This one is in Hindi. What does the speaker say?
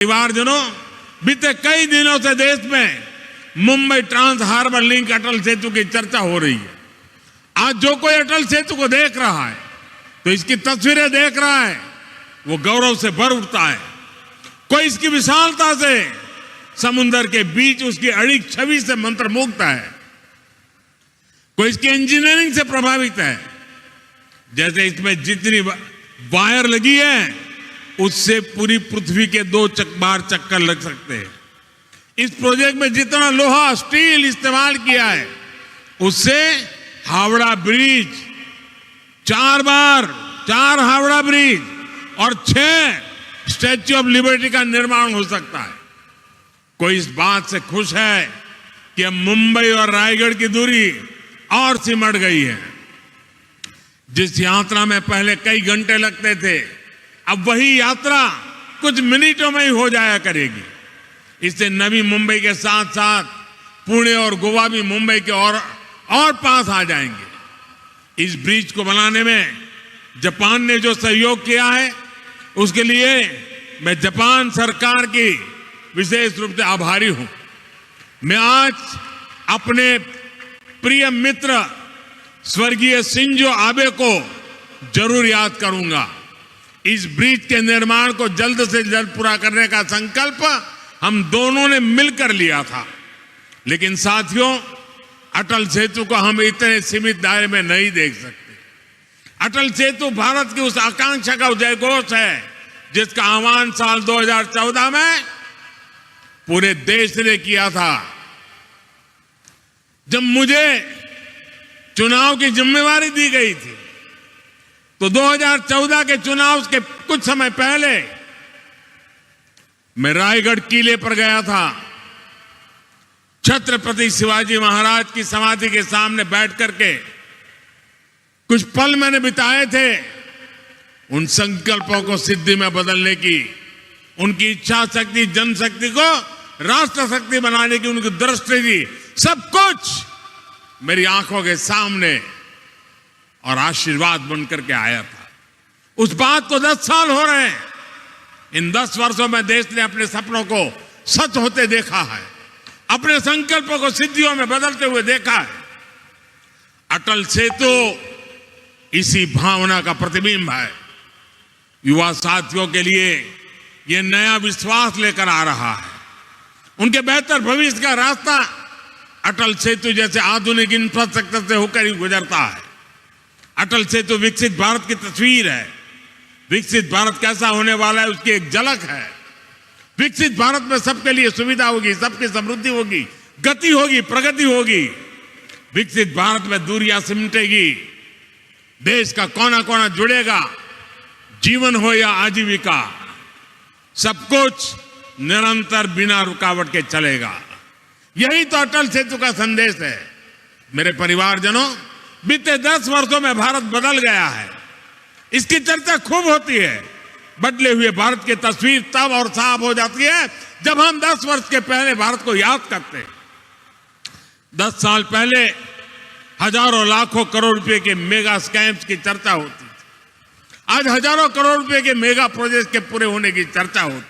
परिवारजनों, बीते कई दिनों से देश में Mumbai trans harbour link Atal Setu की चर्चा हो रही है। आज जो कोई अटल सेतु को देख रहा है तो इसकी तस्वीरें देख रहा है, वो गौरव से भर उठता है। कोई इसकी विशालता से समुद्र के बीच उसकी अड़िग छवि से मंत्रमुग्ध है, कोई इसकी इंजीनियरिंग से प्रभावित है। जैसे इसमें जितनी वायर लगी है उससे पूरी पृथ्वी के 2 बार चक्कर लग सकते हैं। इस प्रोजेक्ट में जितना लोहा स्टील इस्तेमाल किया है उससे हावड़ा ब्रिज 4 हावड़ा ब्रिज और 6 स्टैच्यू ऑफ लिबर्टी का निर्माण हो सकता है। कोई इस बात से खुश है कि अब मुंबई और रायगढ़ की दूरी और सिमट गई है। जिस यात्रा में पहले कई घंटे लगते थे, अब वही यात्रा कुछ मिनटों में ही हो जाया करेगी। इससे नवी मुंबई के साथ साथ पुणे और गोवा भी मुंबई के और पास आ जाएंगे। इस ब्रिज को बनाने में जापान ने जो सहयोग किया है उसके लिए मैं जापान सरकार की विशेष रूप से आभारी हूं। मैं आज अपने प्रिय मित्र स्वर्गीय शिंजो आबे को जरूर याद करूंगा। इस ब्रिज के निर्माण को जल्द से जल्द पूरा करने का संकल्प हम दोनों ने मिलकर लिया था। लेकिन साथियों, अटल सेतु को हम इतने सीमित दायरे में नहीं देख सकते। अटल सेतु भारत की उस आकांक्षा का जयघोष है जिसका आह्वान साल 2014 में पूरे देश ने किया था। जब मुझे चुनाव की जिम्मेवारी दी गई थी तो 2014 के चुनाव के कुछ समय पहले मैं रायगढ़ किले पर गया था। छत्रपति शिवाजी महाराज की समाधि के सामने बैठ करके कुछ पल मैंने बिताए थे उन संकल्पों को सिद्धि में बदलने की, उनकी इच्छा शक्ति, जनशक्ति को राष्ट्र शक्ति बनाने की उनकी दृष्टि थी। सब कुछ मेरी आंखों के सामने और आशीर्वाद बनकर के आया था। उस बात को 10 साल हो रहे हैं। इन 10 वर्षों में देश ने अपने सपनों को सच होते देखा है, अपने संकल्पों को सिद्धियों में बदलते हुए देखा है। अटल सेतु इसी भावना का प्रतिबिंब है। युवा साथियों के लिए यह नया विश्वास लेकर आ रहा है। उनके बेहतर भविष्य का रास्ता अटल सेतु जैसे आधुनिक इंफ्रास्ट्रक्चर से होकर ही गुजरता है। अटल सेतु विकसित भारत की तस्वीर है। विकसित भारत कैसा होने वाला है उसकी एक झलक है। विकसित भारत में सबके लिए सुविधा होगी, सबकी समृद्धि होगी, गति होगी, प्रगति होगी। विकसित भारत में दूरियां सिमटेगी, देश का कोना कोना जुड़ेगा। जीवन हो या आजीविका, सब कुछ निरंतर बिना रुकावट के चलेगा। यही तो अटल सेतु का संदेश है। मेरे परिवारजनों, बीते 10 वर्षों में भारत बदल गया है। इसकी चर्चा खूब होती है। बदले हुए भारत की तस्वीर तब और साफ हो जाती है जब हम 10 वर्ष के पहले भारत को याद करते हैं। 10 साल पहले हजारों लाखों करोड़ रुपए के मेगा स्कैम्स की चर्चा होती थी। आज हजारों करोड़ रुपए के मेगा प्रोजेक्ट के पूरे होने की चर्चा होती है।